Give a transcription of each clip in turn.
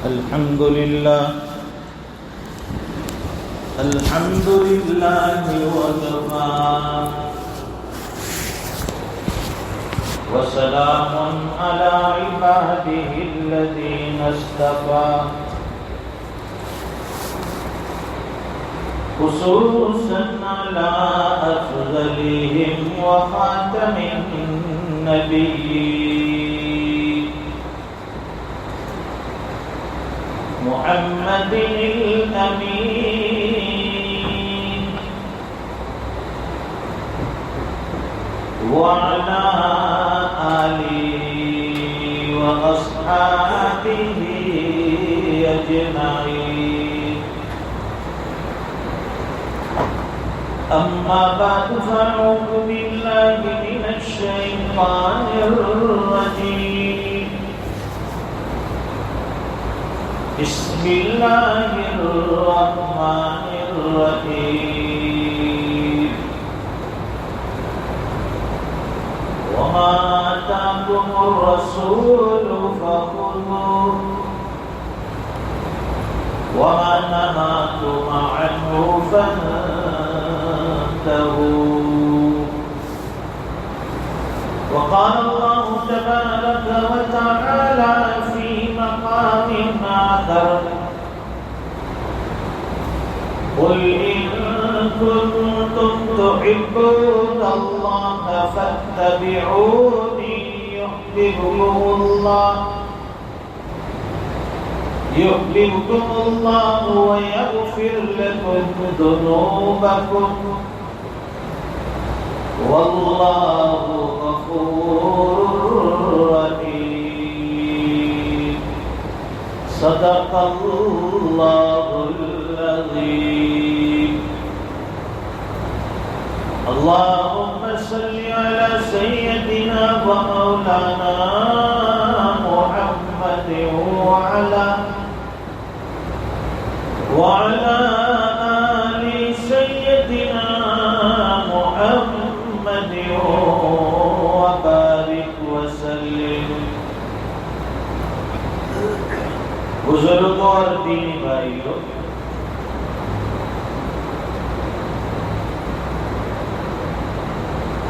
الحمد لله وكفى وسلام على عباده الذين اصطفى خصوصا على أفضلهم وخاتم النبيين محمد الأمين وعلى آله وأصحابه أجمعين. أما بعد فأعوذ بالله من الشيطان الرجيم. بسم الله الرحمن الرحيم. وما آتاكم الرسول فخذوه وما نهاكم عنه فانتهوا. وقال الله تبارك وتعالى في مقام آخر: قل إن كنتم تحبون الله فاتبعوني يحببكم الله ويغفر لكم ذنوبكم والله غفور رحيم. صدق الله العظيم. اللهم صل على سيدنا ومولانا محمد وعلى آل سيدنا محمد وبارك وسلم. بزرگوں اور دینی بھائیوں،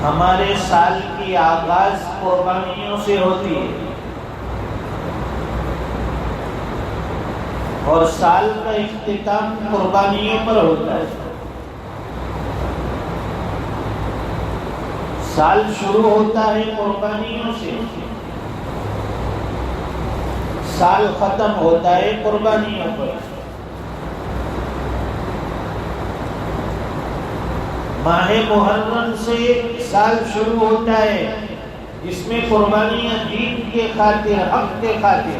ہمارے سال کی آغاز قربانیوں سے ہوتی ہے اور سال کا اختتام قربانیوں پر ہوتا ہے. سال شروع ہوتا ہے قربانیوں سے، سال ختم ہوتا ہے قربانیوں پر. ماہ محرم سے سال شروع ہوتا ہے جس میں قربانیاں دین کے خاطر، حق کے خاطر.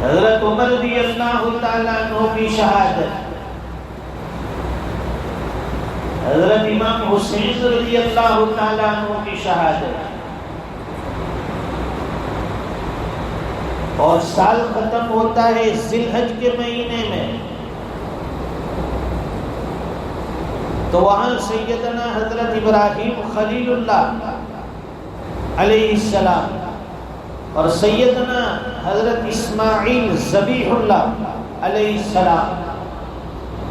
حضرت عمر رضی اللہ تعالیٰ عنہ کی شہادت، حضرت امام حسین رضی اللہ تعالیٰ عنہ کی شہادت، اور سال ختم ہوتا ہے ذی الحج کے مہینے میں، تو وہاں سیدنا حضرت ابراہیم خلیل اللہ علیہ السلام اور سیدنا حضرت اسماعیل ذبیح اللہ علیہ السلام،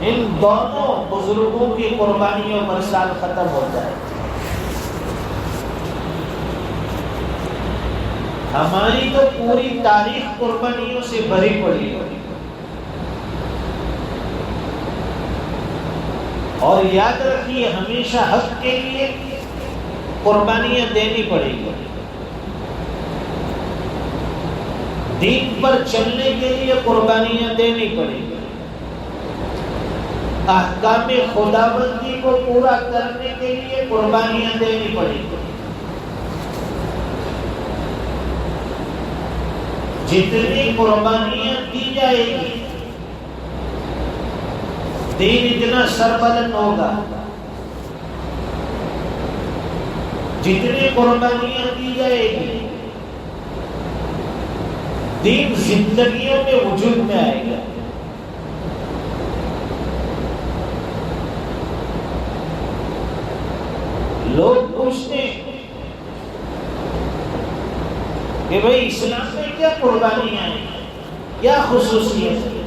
ان دونوں بزرگوں کی قربانیوں پر سال ختم ہوتا ہے. ہماری تو پوری تاریخ قربانیوں سے بھری پڑی ہے، اور یاد رکھیے ہمیشہ حق کے لیے قربانیاں دینی پڑے گی. دین پر چلنے کے لیے قربانیاں دینی پڑے گی. احکام خداوندی کو پورا کرنے کے لیے قربانیاں دینی پڑے گی. جتنی قربانیاں دی جائے گی دین اتنا سربلند ہوگا. جتنی قربانیاں دی جائے گی دین زندگیوں میں وجود میں آئے گا. لوگ پوچھتے ہیں کہ بھئی اسلام میں کیا قربانیاں ہیں، کیا خصوصیت ہے؟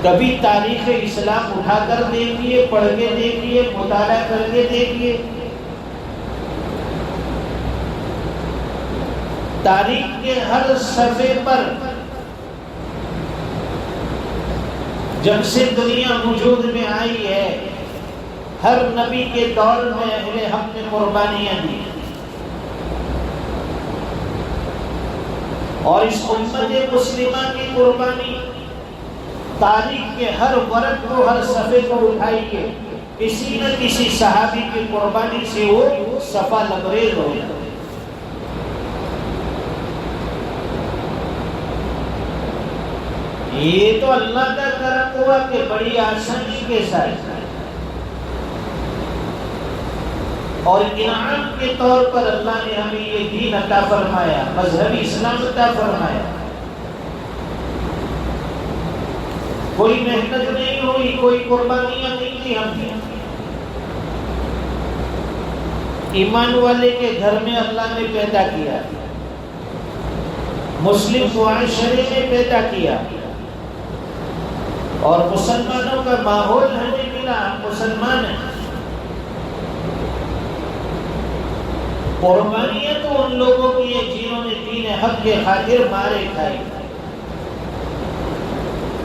کبھی تاریخ اسلام اٹھا کر دیکھیے، پڑھ کے دیکھیے، مطالعہ کر کے دیکھیے۔ تاریخ کے ہر صفحے پر جب سے دنیا وجود میں آئی ہے، ہر نبی کے دور میں اہل حق نے قربانیاں دی، اور اس امت مسلمہ کی قربانی تاریخ کے ہر ورق کو، ہر صفحے کو اٹھائیے، کسی نہ کسی صحابی کی قربانی سے وہ صفحہ لبریز ہو جائے۔ یہ تو اللہ کا کرم ہوا کہ بڑی آسانی کے ساتھ اور انعام کے طور پر اللہ نے ہمیں یہ دین عطا فرمایا، مذہبی اسلام عطا فرمایا۔ کوئی محنت نہیں ہوئی، کوئی قربانیاں نہیں دی ہم نے۔ ایمان والے کے گھر میں اللہ نے پیدا کیا، مسلم معاشرے میں پیدا کیا، اور مسلمانوں کا ماحول ہمیں ملا، ہم مسلمان ہیں۔ قربانیاں تو ان لوگوں کی ہیں جنہوں نے دین حق کے خاطر مارے کھائے،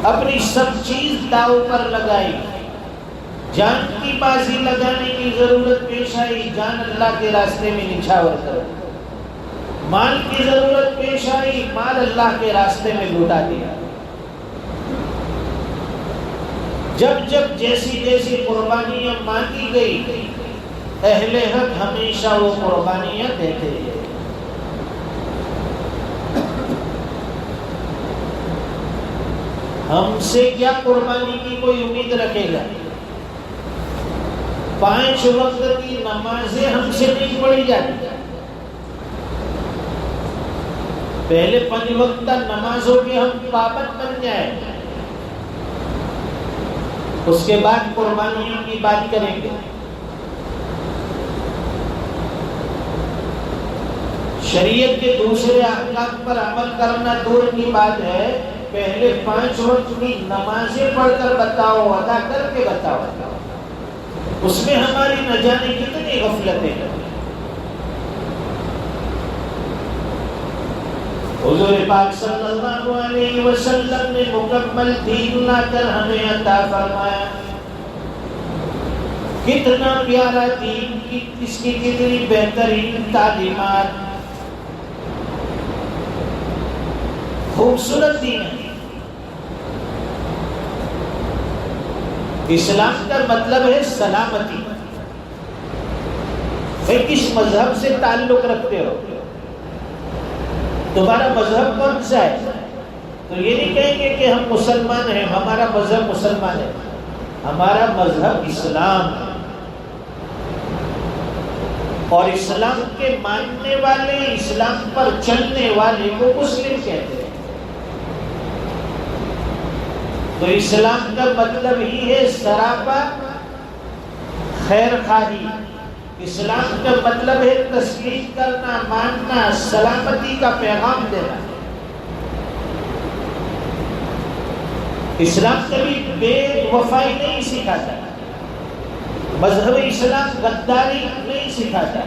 اپنی سب چیز داؤ پر لگائی، جان کی بازی لگانے کی ضرورت پیش آئی، جان اللہ کے راستے میں نچھاور کر، مال کی ضرورت پیش آئی، مال اللہ کے راستے میں لوٹا دیا۔ جب جب جیسی جیسی قربانیاں مانگی گئی، اہل حق ہمیشہ وہ قربانیاں دیتے ہیں۔ ہم سے کیا قربانی کی کوئی امید رکھے گا؟ 5 وقت کی نمازیں ہم سے نہیں پڑھی جاتی۔ پہلے 5 وقت نمازوں کے ہم پابند بن جائیں، اس کے بعد قربانیوں کی بات کریں گے۔ شریعت کے دوسرے احکام پر عمل کرنا دور کی بات ہے، پہلے 5 وقت کی نمازیں پڑھ کر بتاؤ، ادا کر کے بتاؤ، اس میں ہماری نہ جانے کتنی غفلتیں ہیں۔ حضور پاک صلی اللہ علیہ وسلم نے مکمل دین لا کر ہمیں عطا فرمایا۔ کتنا پیارا دین، اس کی کتنی بہترین تعلیمات، خوبصورت دین ہے۔ اسلام کا مطلب ہے سلامتی۔ بھئی کس مذہب سے تعلق رکھتے ہو؟ تمہارا مذہب کون سا ہے؟ تو یہ نہیں کہیں گے کہ ہم مسلمان ہیں، ہمارا مذہب مسلمان ہے، ہمارا مذہب اسلام ہے، اور اسلام کے ماننے والے، اسلام پر چلنے والے کو مسلم کہتے ہیں۔ تو اسلام کا مطلب ہی ہے سراپا خیر خواہی، اسلام کا مطلب ہے تسلیم کرنا، ماننا، سلامتی کا پیغام دینا۔ اسلام کبھی بے وفائی نہیں سکھاتا، مذہب اسلام غداری نہیں سکھاتا،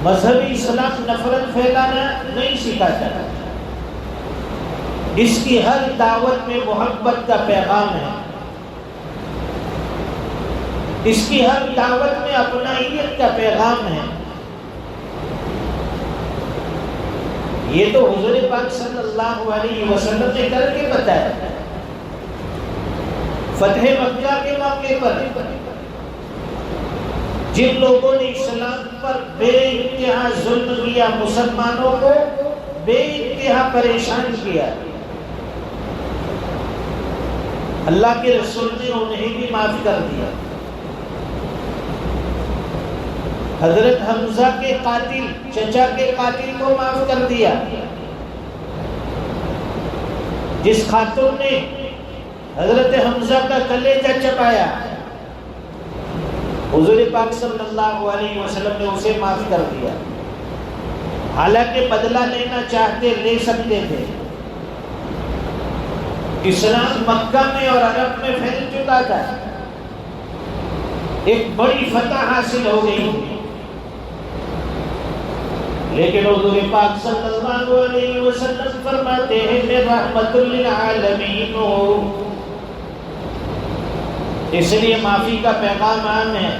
مذہب اسلام نفرت پھیلانا نہیں سکھاتا۔ اس کی ہر دعوت میں محبت کا پیغام ہے، اس کی ہر دعوت میں اپنائیت کا پیغام ہے۔ یہ تو حضور پاک صلی اللہ علیہ وسلم نے کر کے بتایا۔ فتح مکہ کے موقع پر جن لوگوں نے اسلام پر بے انتہا ظلم کیا، مسلمانوں کو بے انتہا پریشان کیا، اللہ کے رسول نے انہیں بھی معاف کر دیا۔ حضرت حمزہ کے قاتل، چچا کے قاتل کو معاف کر دیا۔ جس خاتون نے حضرت حمزہ کا کلیجہ چبایا، حضور پاک صلی اللہ علیہ وسلم نے اسے معاف کر دیا۔ حالانکہ بدلہ لینا چاہتے لے سکتے تھے. اسلام مکہ میں اور عرب میں پھیل چکا تھا، ایک بڑی فتح حاصل ہو گئی تھی. لیکن حضور پاک صلی اللہ علیہ وسلم فرماتے ہیں میں رحمت للعالمین ہوں. اس لیے معافی کا پیغام عام ہے.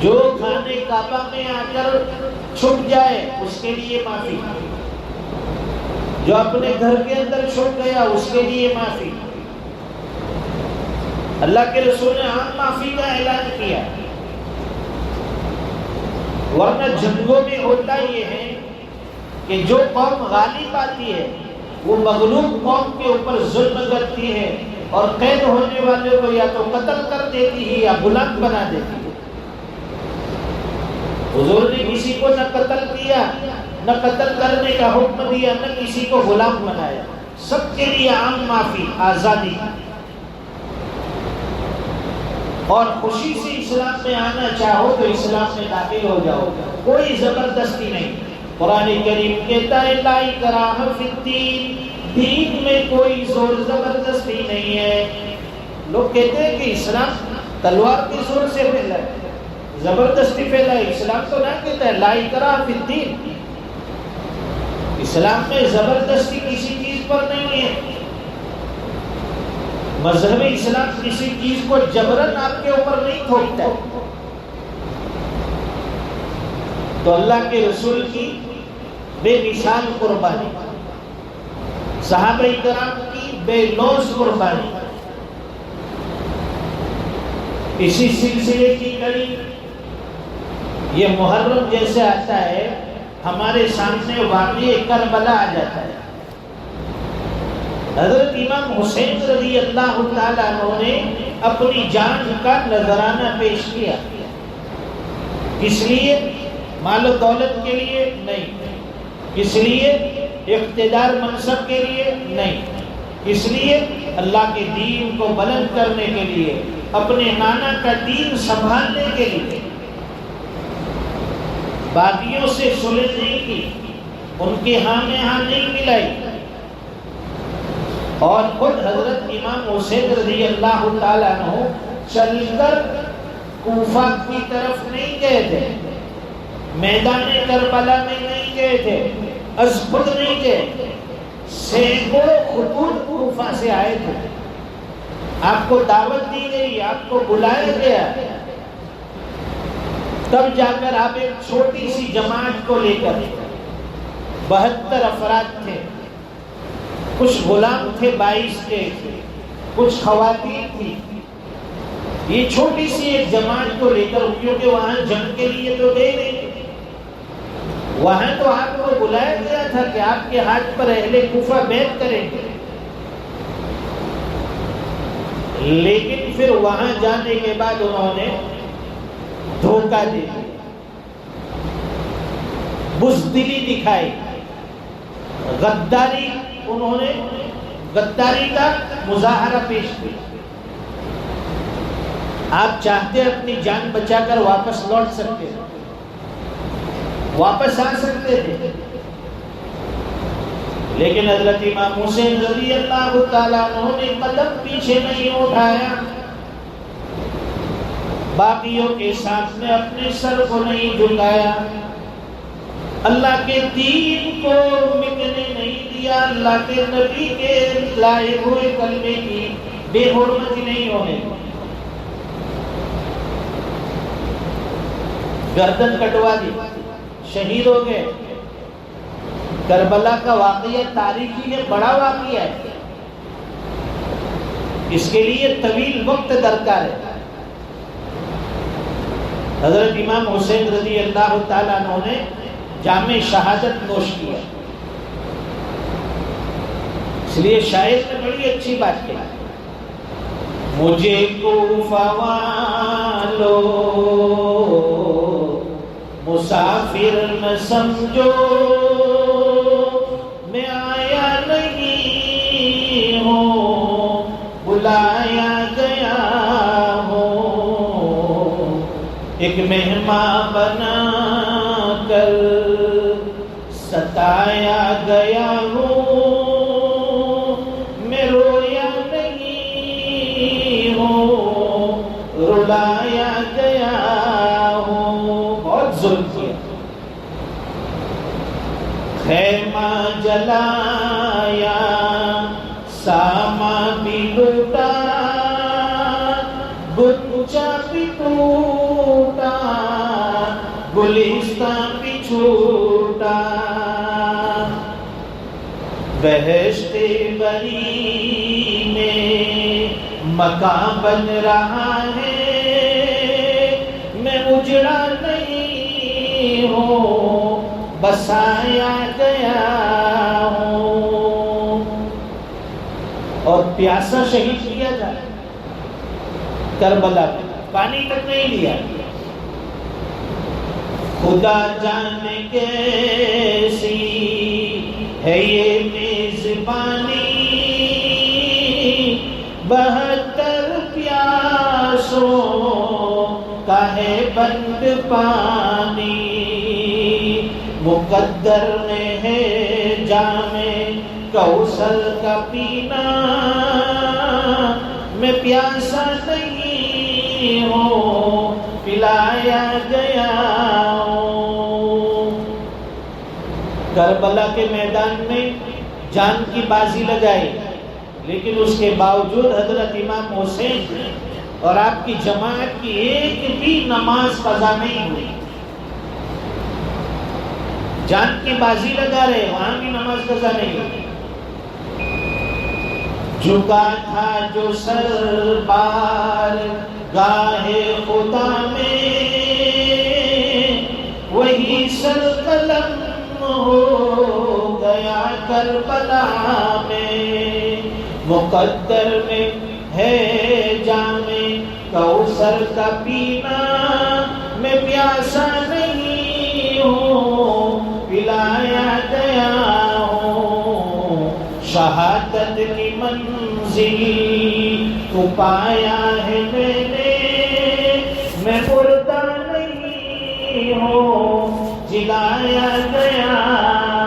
جو خانے کعبہ میں آ کر چھپ جائے اس کے لیے معافی، جو اپنے گھر کے اندر چھپ گیا اس کے لیے معافی. اللہ کے رسول نے عام معافی کا اعلان کیا. ورنہ جنگوں میں ہوتا یہ ہے کہ جو قوم غالب آتی ہے وہ مغلوب قوم کے اوپر ظلم کرتی ہے اور قید ہونے والے کو یا تو قتل کر دیتی ہے یا غلام بنا دیتی ہے. حضور نے کسی کو نہ قتل کیا، نہ قتل کرنے کا حکم دیا، نہ کسی کو غلام بنایا. سب کے لیے عام معافی، آزادی. اور خوشی سے اسلام میں آنا چاہو تو اسلام میں داخل ہو جاؤ، کوئی زبردستی نہیں. قرآن کریم کہتا ہے لا اکراہ فی الدین، دین میں کوئی زور زبردستی نہیں ہے. لوگ کہتے ہیں کہ اسلام تلوار کے زور سے پھیلا ہے، زبردستی پھیلا ہے. اسلام تو نہ کہتا ہے لا اکراہ فی الدین. اسلام میں زبردستی کسی چیز پر نہیں ہے. مذہب اسلام کسی چیز کو جبرن آپ کے اوپر نہیں تھوپتا. تو اللہ کے رسول کی بے مثال قربانی، صحابہ کرام کی بے لوث قربانی. اسی سلسلے کی کڑی یہ محرم جیسے آتا ہے ہمارے سامنے واقعہ کربلا آ جاتا ہے. حضرت امام حسین رضی اللہ تعالیٰ عنہ نے اپنی جان کا نذرانہ پیش کیا. کس لیے؟ مال و دولت کے لیے نہیں، کس لیے؟ اقتدار منصب کے لیے نہیں، اس لیے اللہ کے دین کو بلند کرنے کے لیے، اپنے نانا کا دین سنبھالنے کے لیے. باغیوں سے صلح نہیں کی، ان کے ہاں میں ہاں نہیں ملائی. اور خود حضرت امام حسین رضی اللہ تعالیٰ عنہ چل کر کوفہ کی طرف نہیں گئے تھے، میدان کربلا میں نہیں گئے تھے، از خود نہیں گئے. سینکڑوں خطوط کوفہ سے آئے تھے. آپ کو دعوت دی گئی، آپ کو بلایا گیا، تب جا کر آپ ایک چھوٹی سی جماعت کو لے کر 72 افراد تھے. کچھ غلام تھے 22 کے، کچھ خواتین تھی. یہ چھوٹی سی ایک جماعت کو لے کر، کیونکہ وہاں جنگ کے لیے تو گئے نہیں، وہاں تو آپ کو بلایا گیا تھا کہ آپ کے ہاتھ پر اہل کوفہ بیعت کریں گے. لیکن پھر وہاں جانے کے بعد انہوں نے دھوکہ دے دیا، بزدلی دکھائی، غداری. انہوں نے غداری کا مظاہرہ پیش کیا. آپ چاہتے اپنی جان بچا کر واپس لوٹ سکتے، واپس آ سکتے تھے، لیکن حضرت امام حسین رضی اللہ تعالیٰ عنہ نے قدم پیچھے نہیں اٹھایا. باقیوں کے سامنے اپنے سر کو نہیں جھکایا، اللہ کے دین کو مٹنے نہیں دیا، اللہ کے نبی کے لائے ہوئے کلمے کی بے حرمتی نہیں ہونے. گردن کٹوا دی، شہید ہو گئے. کربلا کا واقعہ تاریخی ہے، بڑا واقعہ ہے، اس کے لیے طویل وقت درکار ہے. حضرت امام حسین رضی اللہ تعالیٰ عنہ نے جام شہادت نوش کیا. اس لیے شاعر نے بڑی اچھی بات کی، مجھے کوفہ والو مسافر نہ سمجھو، میں آیا نہیں ہوں، بلایا گیا ہوں. ایک مہمان بنا کر ستایا گیا ہوں، میں رویا نہیں ہوں، رلایا گیا ہوں، بہت ظلم کیا، خیمہ جلایا، ساما بھی لوٹا، گچا بھی ٹوٹا، گلستان بھی چھوٹا، بہشت بری میں مکان بن رہا ہے، میں اجڑا نہیں ہوں، بسایا گیا ہوں۔ اور پیاسا شہید کیا جائے کربلا میں، پانی تک نہیں لیا، خدا جانے کیسی ہے یہ میزبانی، 72 پیاسوں کا ہے بند پانی، مقدر میں ہے جام کوثر کا پینا، میں پیاسا نہیں ہوں، پلایا گیا ہوں۔ کربلا کے میدان میں جان کی بازی لگائی، لیکن اس کے باوجود حضرت امام حسین اور آپ کی جماعت کی ایک بھی نماز قضا نہیں ہوئی۔ جان کی بازی لگا رہے، وہاں بھی نماز قضا نہیں ہوئی۔ جھکا تھا جو سر بار گاہ خدا میں، وہی سر قلم ہو گیا کربلا میں، مقدر میں ہے جام کوثر کا پینا، میں پیاسا نہیں ہوں، پلایا گیا ہوں، شہادت کی منزل کو پایا ہے میں نے، میں مردہ نہیں ہوں، جلایا گیا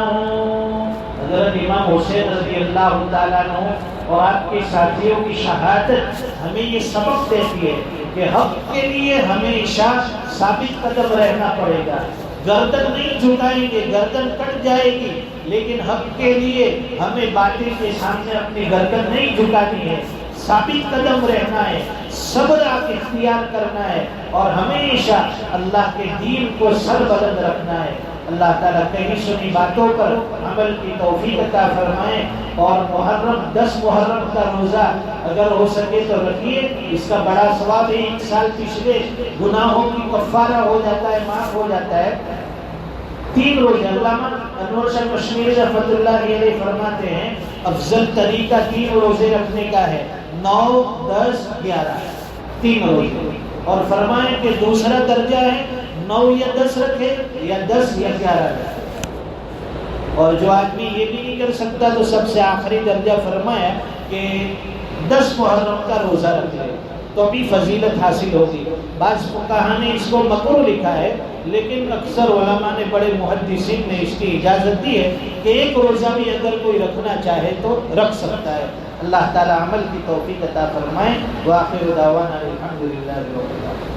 ہوں۔ حضرت امام حسین رضی اللہ تعالیٰ عنہ اور آپ کے ساتھیوں کی شہادت ہمیں یہ سبق دیتی ہے کہ حق کے لیے ہمیشہ ثابت قدم رہنا پڑے گا، گردن نہیں جھکائیں گے، گردن کٹ جائے گی، لیکن حق کے لیے ہمیں باطل کے سامنے اپنی گردن نہیں جھکانی ہے، ثابت قدم رہنا ہے، صبر آپ اختیار کرنا ہے، اور ہمیشہ اللہ کے دین کو سر بلند رکھنا ہے۔ اللہ تعالیٰ کہیں سنی باتوں پر عمل کی توفیق عطا فرمائے، اور محرم 10 محرم کا روزہ اگر ہو سکے تو رکھیے، اس کا بڑا ثواب ہے، 1 سال پچھلے گناہوں کی کفارہ ہو جاتا ہے، معاف ہو جاتا ہے۔ 3 روزے علامہ انور شاہ کشمیری رحمۃ اللہ علیہ فرماتے ہیں افضل طریقہ 3 روزے رکھنے کا ہے، 9، 10، 11، 3 روزے، اور فرمائیں کہ دوسرا درجہ ہے 9 یا 10 رکھے، یا 10 یا 11 رکھے، اور جو آدمی یہ بھی نہیں کر سکتا تو سب سے آخری درجہ فرمایا کہ 10 محرم کا روزہ رکھے تو بھی فضیلت حاصل ہوگی۔ بعض فقہا نے اس کو مکروہ لکھا ہے، لیکن اکثر علماء نے، بڑے محدثین نے اس کی اجازت دی ہے کہ 1 روزہ بھی اگر کوئی رکھنا چاہے تو رکھ سکتا ہے۔ اللہ تعالی عمل کی توفیق عطا فرمائے۔ وآخر دعوانا الحمدللہ رب العالمین۔